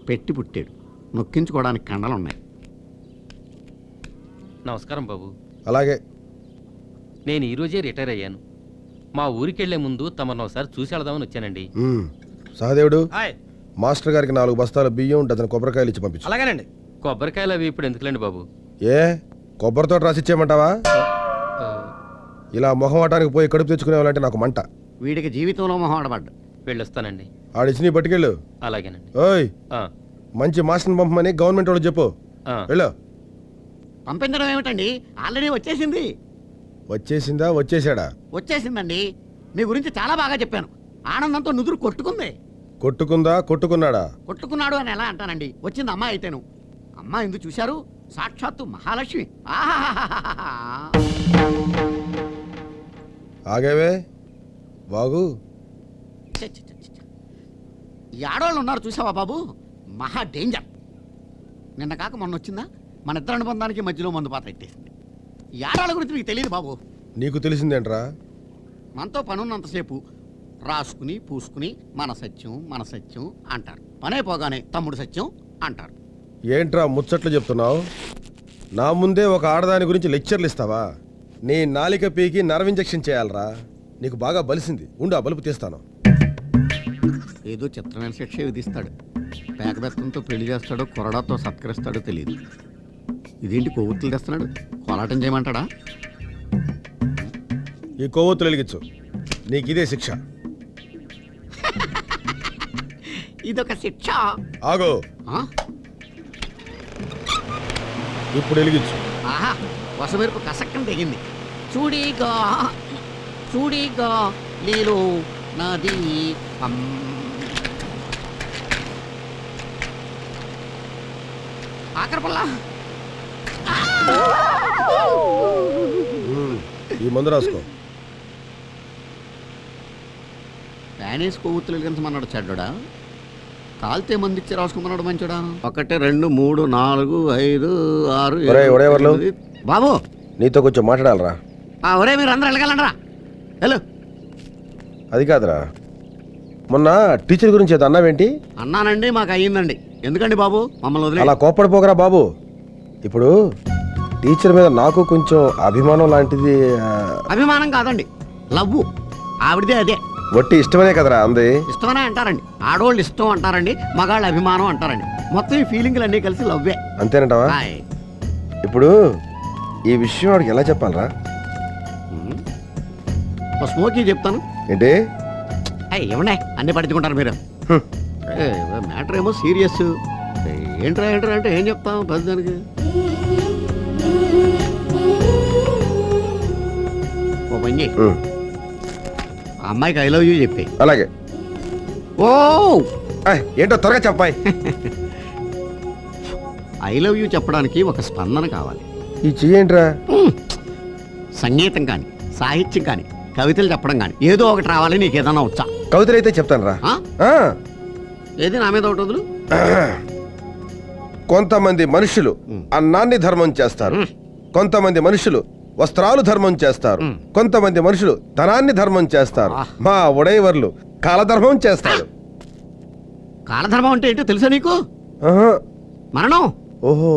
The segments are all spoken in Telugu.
పెట్టి పుట్టాడు, నొక్కించుకోవడానికి కండలున్నాయి. నమస్కారం బాబు. అలాగే. నేను ఈరోజే రిటైర్ అయ్యాను. మా ఊరికెళ్లే ముందు తమను ఒకసారి చూసి వెళదామని వచ్చానండి. సహదేవుడు, మాస్టర్ గారికి 4 బస్తాల బియ్యం, డజన్ కొబ్బరికాయలు ఇచ్చి పంపించు. అలాగేనండి. కొబ్బరికాయలు అవి ఇప్పుడు ఎందుకులేండి బాబు? ఏ కొబ్బరితో రాసిచ్చేయమంటావా? ఇలా మొహం ఆటానికి పోయి కడుపు తెచ్చుకునేవాళ్ళంటే నాకు మంట. వీడికి జీవితంలో మొహం ఆడబడ్డా. వెళ్ళొస్తానండి. ఆడిచ్చి నీ పట్టుకెళ్ళు. అలాగేనండి. ఓయ్, మంచి మాస్టర్ని పంపమని గవర్నమెంట్ వాళ్ళు చెప్పు. వెళ్ళు. పంపించడం ఏమిటండి, ఆల్రెడీ వచ్చేసింది. వచ్చేసిందా? వచ్చేసాడా? వచ్చేసిందండి. మీ గురించి చాలా బాగా చెప్పాను. ఆనందంతో నుదురు కొట్టుకుంది. కొట్టుకుందా? కొట్టుకున్నాడా? కొట్టుకున్నాడు అని ఎలా అంటానండి? వచ్చింది అమ్మాయి అయితేను. అమ్మాయి ఎందుకు చూశారు? సాక్షాత్తు మహాలక్ష్మి. ఆగేవే బాగు. ఈ ఆడవాళ్ళు ఉన్నారు చూసావా బాబు, మహా డేంజర్. నిన్న కాక మొన్న వచ్చిందా, మన ఇద్దరు అనుబంధానికి మధ్యలో మందు పాత్ర ఎట్టేసింది. ఈ ఆడవాళ్ళ గురించి మీకు తెలియదు బాబు. నీకు తెలిసిందేంట్రా? మనతో పనున్నంతసేపు రాసుకుని పూసుకుని మన సత్యం అంటారు. పనైపోగానే తమ్ముడు సత్యం అంటారు. ఏంట్రా ముచ్చట్లు చెప్తున్నావు? నా ముందే ఒక ఆడదాని గురించి లెక్చర్లు ఇస్తావా? నీ నాలిక పీకి నర్వ్ ఇంజెక్షన్ చేయాలరా. నీకు బాగా బలిసింది. ఉండు, ఆ బలుపు తీస్తాను. ఏదో చిత్రమైన శిక్ష విధిస్తాడు. పేకబెత్తంతో పెళ్లి చేస్తాడో, కొరడాతో సత్కరిస్తాడో తెలియదు. ఇదేంటి కొవ్వొత్తులు తెస్తున్నాడు? కోలాటం చేయమంటాడా? ఈ కొవ్వొత్తులు వెలిగించు. నీకు ఇదే శిక్ష. ఇదొక శిక్ష. ఆగో, ఇప్పుడు వెలిగించు. ఆహా, వసమెరుపు కసక్కం తెగింది. చూడిగా నీలో నది ఆకరపల్లా. ఈ మందు రాసుకో. ప్యానేసి కొవ్వొత్తులు వెలిగించమన్నాడు చెడ్డా. కాల్తే మందిచ్చి రాసుకోమన్నాడు మంచోడా. 1 2 3 4 5 6 7 బాబు, నీతో కొంచెం మాట్లాడాలరా. ఒరే మీరు అందరూ వెళ్ళగలరా? హలో. అది కాదురా, మొన్న టీచర్ గురించి ఏదో అన్నావేంటి? అన్నానండి, మాకు అయ్యిందండి. ఎందుకండి బాబు మమ్మల్ని వదిలే? అలా కోప్పడిపోకరా బాబు. ఇప్పుడు టీచర్ మీద నాకు కొంచెం అభిమానం లాంటిది. అభిమానం కాదండి, లవ్వు. ఆవిడదే అదే. వట్టి ఇష్టమనే కదరా అంది. ఇష్టమనే అంటారండి. ఆడవాళ్ళు ఇష్టం అంటారండి, మగాళ్ళు అభిమానం అంటారండి. మొత్తం ఈ ఫీలింగ్లు అన్నీ కలిసి లవ్వే. అంతేనంటావా? ఇప్పుడు ఈ విషయం వాడికి ఎలా చెప్పాలరా? స్మోకీ చెప్తాను. ఏంటి? ఏమన్నా అన్ని పట్టించుకుంటారు మీరు. మ్యాటర్ ఏమో సీరియస్. ఏంట్రా అంటే ఏం చెప్తాం పెద్దదానికి? ఓ పని చేయి, అమ్మాయికి ఐ లవ్ యూ చెప్పి. అలాగే. ఓ ఏంటో త్వరగా చెప్పాయి. ఐ లవ్ యూ చెప్పడానికి ఒక స్పందన కావాలి. ఈ చెయ్యేంట్రా? సంగీతం కానీ, సాహిత్యం కానీ, కవితలు చెప్పడం కానీ ఏదో ఒకటి రావాలి. నీకు ఏదన్నా వచ్చా? కవితలు అయితే చెప్తాను రా. ఏది నా మీద ఒకటి వదులు. కొంతమంది మనుషులు అన్నాన్ని ధర్మం చేస్తారు, కొంతమంది మనుషులు వస్త్రాలు ధర్మం చేస్తారు, కొంతమంది మనుషులు ధనాన్ని ధర్మం చేస్తారు. మా ఉడైవర్లు కాలధర్మం చేస్తారు. కాలధర్మం అంటే ఏంటో తెలుసా నీకు? మరణం. ఓహో.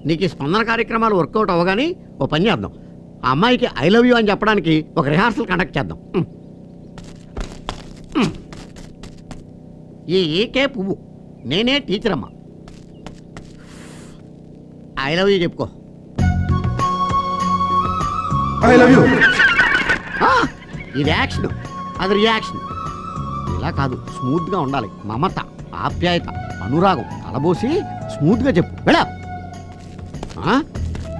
నీకు ఈ స్పందన కార్యక్రమాలు వర్కౌట్ అవ్వగానే ఓ పని చేద్దాం. ఆ అమ్మాయికి ఐ లవ్ యూ అని చెప్పడానికి ఒక రిహార్సల్ కండక్ట్ చేద్దాం. ఈ ఏకే పువ్వు, నేనే టీచర్ అమ్మా. ఐ లవ్ యూ చెప్పుకో. I love you. ఇది యాక్షన్, అది రియాక్షన్. ఇలా కాదు, స్మూత్గా ఉండాలి. మమత, ఆప్యాయత, అనురాగం కలబోసి స్మూత్గా చెప్పు. వెళ్ళా.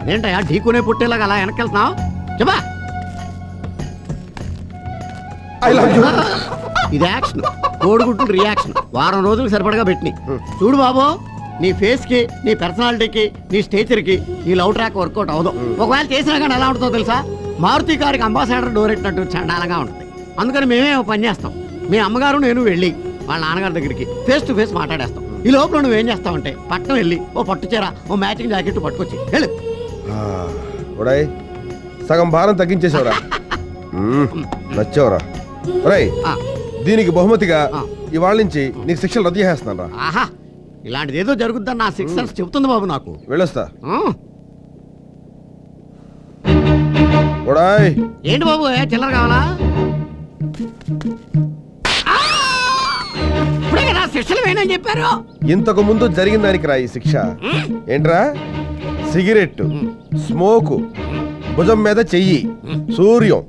అదేంటయా ఢీకునే పుట్టేలాగా అలా వెనకెళ్తున్నావు? చెప్పా. I love you. ఇది యాక్షన్, కోడిగుడ్డు రియాక్షన్. వారం రోజులు సరిపడగా పెట్టినాయి. చూడు బాబు, నీ ఫేస్కి, నీ పర్సనాలిటీకి, నీ స్టేచర్కి ఈ లవ్ ట్రాక్ వర్కౌట్ అవ్వదు. ఒకవేళ చేసినా కానీ ఎలా ఉంటుందో తెలుసా? మారుతి గారికి అంబాసిడర్ డోర్ ఎట్టినట్టు చండాలంగా ఉంటుంది. అందుకని మేమే పని చేస్తాం. మీ అమ్మగారు నేను వెళ్ళి వాళ్ళ నాన్నగారి దగ్గరికి ఫేస్ టు ఫేస్ మాట్లాడేస్తాం. ఈ లోపల నువ్వేం చేస్తావంటే పట్నం వెళ్ళి ఓ పట్టు చీర, ఓ మ్యాచింగ్ జాకెట్ పట్టుకొచ్చి వెళ్ళు. సగం భారం తగ్గించేసావురా. నచ్చావురా. దీనికి బహుమతిగా ఇవాళ నుంచి నీకు శిక్షలు రద్దు చేస్తున్నాను రా. ఆహా, ఇలాంటిది ఏదో జరుగుద్దని నా సిక్స్ సెన్స్ చెబుతుంది బాబు నాకు. వెళ్ళొస్తా. ఆ, ఉడాయ్. ఏంటి బాబు చిల్లర కావాలా? ఆ! ఇప్పుడే కదా శిక్షలు వేయనని చెప్పారు. ఇంతకు ముందు జరిగిన దానికి రా ఈ శిక్ష. ఏంట్రా? సిగరెట్, స్మోకు, భుజం మీద చెయ్యి, సూర్యం,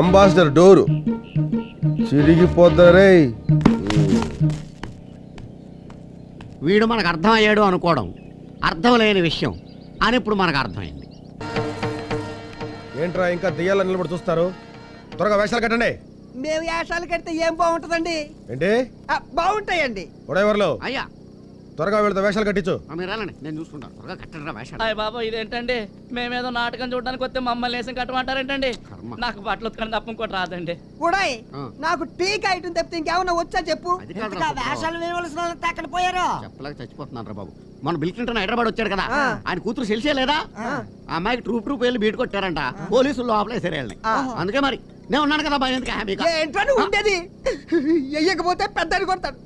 అంబాసిడర్ డోరు చిరిగిపోద్దరే. వీడు మనకు అర్థమయ్యాడు అనుకోవడం అర్థం లేని విషయం అని ఇప్పుడు మనకు అర్థమైంది. ఏంట్రా ఇంకా దెయ్యాల నిలబడి చూస్తారు? త్వరగా వేషాలు కట్టండి. మేము వేషాలు కడితే ఏం బాగుంటుందండి? ఏంటి బాగుంటాయండి. ఉడేవర్లో అయ్యా త్వరగా వీళ్ళతో వేషాలు కట్టించు. మీరు వెళ్ళండి, నేను చూసుకుంటాను. త్వరగా కట్టండి వేషాలు. అయ్య బాబా ఇదేంటండి? మేమేదో నాటకం చూడడానికి వస్తే మమ్మల్ని వేసం కట్టమంటారేంటండి? కర్మ. నాకు బట్టలు ఉతకని తప్ప ఇంకోటి రాదండి. ఉడాయ్, ఆ. నాకు టీకా ఐటమ్ తప్పితే ఇంకేమన్నా వచ్చా చెప్పు. అది కాదురా వేషాలు వేయవలసిన వాళ్ళంతా అక్కడ పోయారు. చెప్పలేక చచ్చిపోతున్నాను రా బాబు. మన బిల్ క్లింటన్ హైదరాబాద్ వచ్చాడు కదా, ఆ. ఆయన కూతురు సెల్సే లేదా? ఆ అమ్మాయికి ట్రూప్ వెళ్ళి బీట్ కొట్టారంట. పోలీసులు లోపలేసారు వెళ్ళి. అందుకే మరి నేను ఉన్నాను కదా భయం ఎందుకు హ్యాపీగా. ఏంట్రా నువ్వు ఉండేది? వెయ్యకపోతే పెద్దని కొడతారు,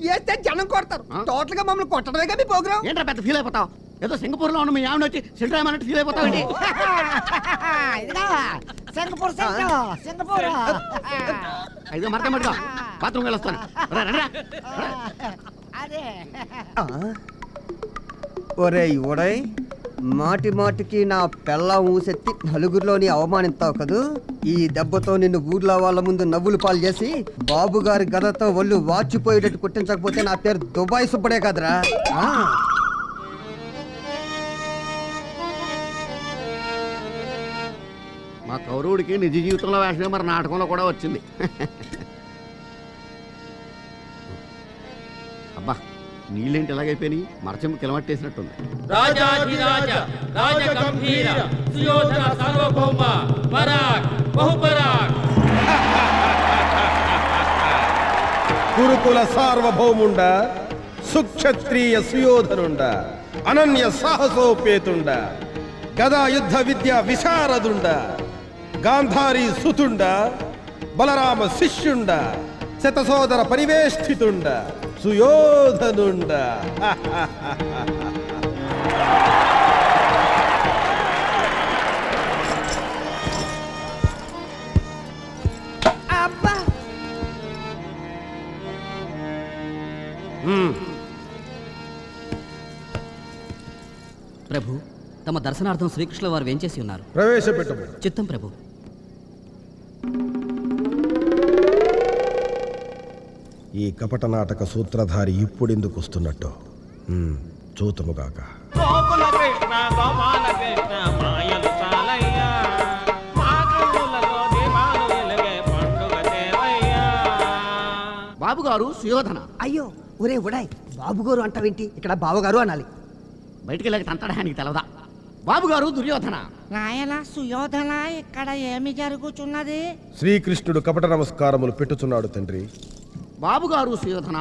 వేస్తే జనం కొడతారు. టోటల్ గా మమ్మల్ని కొట్టడమే కదా మీ ప్రోగ్రామ్. ఏంట్రా పెద్ద ఫీల్ అయిపోతావు? ఏదో సింగపూర్ లో ఉన్న మీ ఆవిడ వచ్చి సెంటర్ అన్నట్టు ఫీల్ అయిపోతావు ఏంటి? అయితే మరక మరక బాత్రూమ్ వెళ్ళొస్తాను. ఒరేయ్ ఉడయ్, మాటి మాటికి నా పెళ్ళం ఊసెత్తి నలుగురిలోని అవమానిస్తావు కదూ. ఈ దెబ్బతో నిన్ను ఊర్లో వాళ్ళ ముందు నవ్వులు పాలు చేసి బాబు గారి గదతో ఒళ్ళు వాచిపోయేటట్టు కుట్టించకపోతే నా పేరు దుబాయ్ సుబ్బడే కదరా. మా కౌరవుడికి నిజ జీవితంలో వేషమే మరి నాటకంలో కూడా వచ్చింది. అబ్బా నీళ్ళేంటి ఎలాగైపోయినాయి? మరచెంపు కిలమట్టేసినట్టుంది. రాజాధిరాజ రాజగంభీర సుయోధన సార్వభౌమ పరాక్ బహుపరాక్. గురుకుల సార్వభౌముండ, సుక్షత్రియ సుయోధనుండ, అనన్య సాహసోపేతుండ, గదా యుద్ధ విద్య విశారదుండ, గాంధారీ సుతుండ, బలరామ శిష్యుండ, శతసోదర పరివేష్టితుండ, సుయోధనుండ. అబ్బా ప్రభు, తమ దర్శనార్థం శ్రీకృష్ణుల వారు వేంచేసి ఉన్నారు. ప్రవేశపెట్టము. చిత్తం ప్రభు. ఈ కపట నాటక సూత్రధారి ఇప్పుడెందుకు వస్తున్నట్టు చూతుముగాక. గోకుల కృష్ణ గోపాల కృష్ణ మాయలు చాలయ్యా, మా కన్నులలో దీపాలు వెలిగే పండుగ దేవయ్యా. బాబు గారు సుయోధన. అయ్యో ఒరే ఉడాయ్, బాబు గారు అంటావేంటి? ఇక్కడ బావగారు అనాలి. బయటికి వెళ్ళక తంతడానికి తెలవదా? బాబు గారు దుర్యోధన. నాయన సుయోధన, ఇక్కడ ఏమి జరుగుచున్నది? శ్రీకృష్ణుడు కపట నమస్కారములు పెట్టుచున్నాడు తండ్రి. బాబు గారు సుయోధన,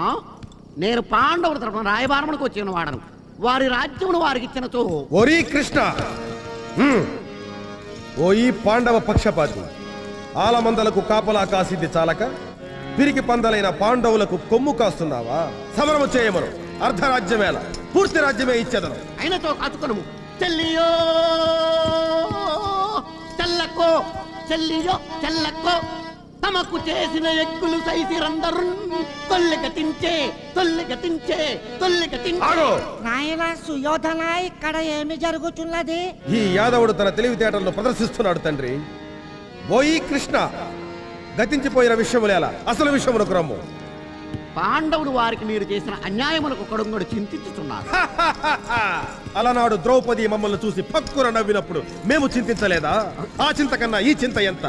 నేను పాండవుల తరపున రాయబారములకు వచ్చిన వాడను. వారి రాజ్యమును వారికి ఇచ్చినతో. ఓరీ కృష్ణ, ఓ ఈ పాండవ పక్షపాతి, ఆలమందలకు కాపలా కాసిద్ది చాలక పిరికి పందలైన పాండవులకు కొమ్ము కాస్తున్నావా? సమరము చేయమను. అర్ధరాజ్యమేల పూర్తి రాజ్యమే ఇచ్చేదను. అయినతో కాచుకొను. చెల్లియో చెల్లకో, చెల్లియో చెల్లకో, తమకు చేసిన ఎక్కులు సైసిరందరు తొల్లిగతించే తొల్లిగతించే తొల్లిగతించే. ఆగో! నాయన సుయోధన, ఇక్కడ ఏమి జరుగుచున్నది? ఈ యాదవుడు తన తెలివితేటలను ప్రదర్శిస్తున్నాడు తండ్రి. ఓయి కృష్ణ, గతించిపోయిన విషయములేలా అసలు విషయమునకు రమ్ము. పాండవుడు వారికి మీరు చేసిన అన్యాయములకు కడుంగడు చింతించుతున్నారు. అలనాడు ద్రౌపది మమ్మల్ని చూసి పక్కున నవ్వినప్పుడు మేము చింతించలేదా? ఆ చింత కన్నా ఈ చింత ఎంత?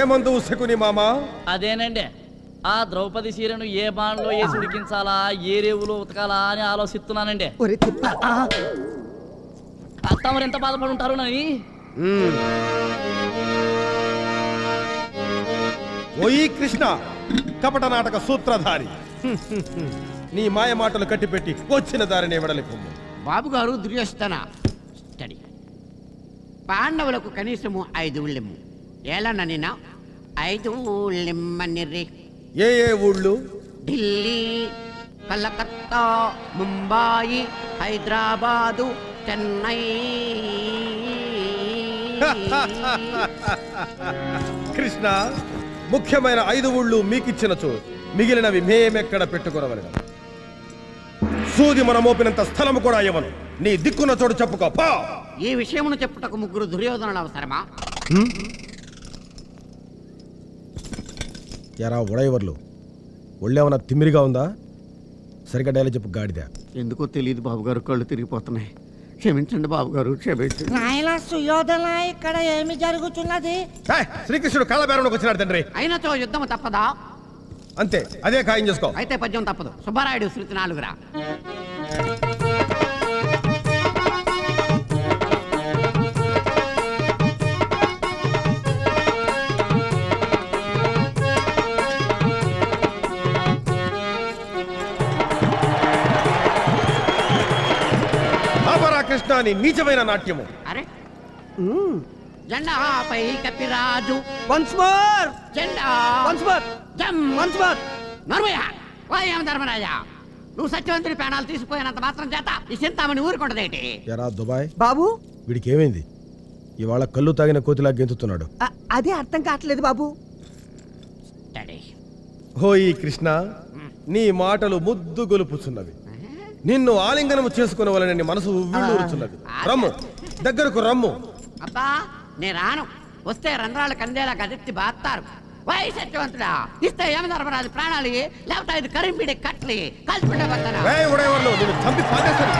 ఏమందు శకుని మామా? అదేనండి, ఆ ద్రౌపది చీరను ఏ బాణలో వేసి ఉడికించాలా, ఏ రేవులో ఉతకాలా అని ఆలోచిస్తున్నానండి. ఒరే తిప్ప, తమరు ఎంత బాధపడి ఉంటారు నని. ఓయి కృష్ణ, కపట నాటక సూత్రధారి, నీ మాయ మాటలు కట్టిపెట్టి వచ్చిన దారిని వెడలిపు. బాబు గారు దుర్యోధన స్టడీ. పాండవులకు కనీసము 5 ఊళ్ళెమ్ము. ఏలన్న నిన్న 5 ఊళ్ళెమ్మని రే. ఏ ఏ ఊళ్ళు? ఢిల్లీ, కలకత్తా, ముంబాయి, హైదరాబాదు, చెన్నై. కృష్ణ, ముఖ్యమైన 5 ఊళ్ళు మీకిచ్చినచో మిగిలినవి మేమెక్కడ పెట్టుకోవలను. సూది మన మోపినంత స్థలము కూడా ఇవ్వను. నీ దిక్కున్న చోటు చెప్పుకో. పో. ఈ విషయమును చెప్పుటకు 3 దుర్యోధనులు అవసరమా? ఎరా ఉడయవర్లు, ఒళ్ళేమన్నా తిమ్మిరిగా ఉందా? సరిగ్గా డైలాగ్ చెప్పు గాడిద. ఎందుకో తెలియదు బాబుగారు, కళ్ళు తిరిగిపోతున్నాయి. క్షమించండి బాబుగారు, క్షమించండి. నాయన సుయోధన ఇక్కడ ఏమి జరుగుతున్నది? శ్రీకృష్ణుడు కాళ్ళబేరంలోకి వచ్చినాడు తండ్రి. అయినచో యుద్ధము తప్పదా? అంతే, అదే ఖాయం చేసుకో. అయితే పద్యం తప్పదు. సుబ్బారాయుడు శృతి 4రా. కృష్ణ అని నీచమైన నాట్యము. అరే జెండాపై కపిరాజు వన్స్ మోర్ జెండా వన్స్ మోర్ జమ్ వన్స్ మోర్. నర్మయ్య వాయం ధర్మరాజా, నువ్వు సత్యవంతుడి ప్రాణాలు తీసుకుపోయినంత మాత్రం చేత ఈ చింతామణి ఊరుకుంటదేటి? ఎరా దుబాయ్ బాబు, వీడికి ఏమైంది? ఇవాళ కళ్ళు తాగిన కోతిలా గెంతుతున్నాడు. అదే అర్థం కావట్లేదు బాబు. హోయి కృష్ణ, నీ మాటలు ముద్దు గొలుపుచున్నవి. నిన్ను ఆలింగనము చేసుకునే వాళ్ళని మనసు ఉవ్విళ్ళూరుచున్నది. రమ్ము, దగ్గరకు రమ్ము. అబ్బా నే రాను. వస్తే రంధ్రాలు కందేలా గదెత్తి బాస్తారు. వై సత్యవంతుడా, ఇస్తే యమధర్మరాజు ప్రాణాలు, లేకపోతే ఇది కరింపిడి కట్లి కలిసిపెట్టే పడతారా? ఏయ్ ఉడయవర్లు, నిన్ను చంపి పారేస్తాను.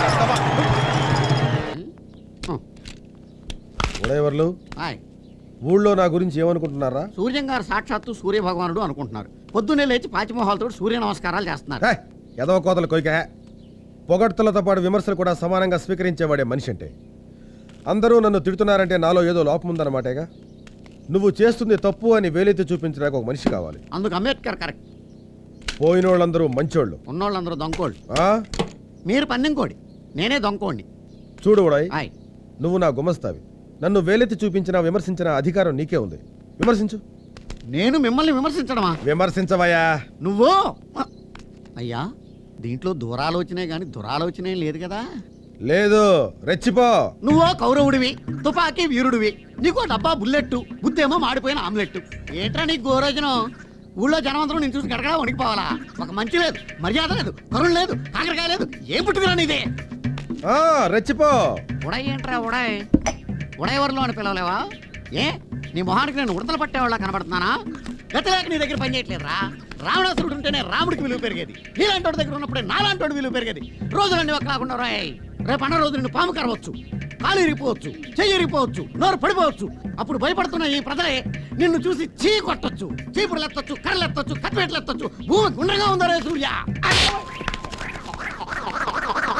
ఉడయవర్లు, హాయ్. ఊళ్ళో నా గురించి ఏమనుకుంటున్నారా? సూర్యం గారు సాక్షాత్తు సూర్య భగవానుడు అనుకుంటున్నారు. పొద్దున్నే లేచి పాచిమోహాలతో సూర్య నమస్కారాలు చేస్తున్నారు. ఎదవ కోతలు కొయ్క. పొగడ్తలతో పాటు విమర్శలు కూడా సమానంగా స్వీకరించేవాడే మనిషి అంటే. అందరూ నన్ను తిడుతున్నారంటే నాలో ఏదో లోపం ఉందన్నమాటేగా. నువ్వు చేస్తుంది తప్పు అని వేలెత్తి చూపించడానికి ఒక మనిషి కావాలి. అందుకు అంబేద్కర్ కరెక్ట్. పోయినోళ్ళందరూ మంచోళ్ళు, ఉన్నోళ్ళందరూ దొంకోళ్ళు. ఆ? మీరు పందెంకోడి, నేనే దొంకోండి. చూడు ఉడాయ్, హాయ్. నువ్వు నా గుమస్తావి. నన్ను వేలెత్తి చూపించిన విమర్శించిన అధికారం నీకే ఉంది. విమర్శించు. నేను మిమ్మల్ని విమర్శించడమా? విమర్శించవయ్యా. నువ్వు అయ్యా, దీంట్లో దూరాలోచనే గాని దురాలోచనే లేదు కదా? లేదు, రెచ్చిపో. నువ్వో కౌరవుడివి, తుపాకీ వీరుడివి, నీకో డబ్బా బుల్లెట్టు, బుద్ధేమో మాడిపోయిన ఆమ్లెట్టు. ఏంట్రా నీకు గోరోజనం? ఊళ్ళో జనమంతరం నేను చూసి గడగడా వణికిపోవాలా? ఒక మంచి లేదు, మర్యాద లేదు, కరుణ లేదు, కాకరకాయ లేదు, ఏం పుట్టుకురా నీదే? రెచ్చిపో. ఉడాయ్ ఏంట్రా ఉడాయ్? ఉడయవర్లో అని పిలవలేవా? ఏ నీ మొహానికి నేను ఉడతలు పట్టేవాళ్ళ కనబడుతున్నానా? గతలేక నీ దగ్గర పనిచేయట్లేదురా. రావణాసురుడు ఉంటేనే రాముడికి విలువ పెరిగేది. నీలాంటి వాడి దగ్గర ఉన్నప్పుడే నాలాంటి విలువ పెరిగేది. రోజులన్నీ ఒక కాకుండా రాయ్. రేపు అన్న రోజు నిన్ను పాము కరవచ్చు, కాలు ఇరిగిపోవచ్చు, చెయ్యి ఇరిగిపోవచ్చు, నోరు పడిపోవచ్చు. అప్పుడు భయపడుతున్న ఈ ప్రజలే నిన్ను చూసి చీ కొట్టొచ్చు, చీపురులు ఎత్తొచ్చు, కర్రలు ఎత్తొచ్చు, కత్తిపేటలు ఎత్తొచ్చు. భూమి గుండ్రగా ఉందరే సూర్య.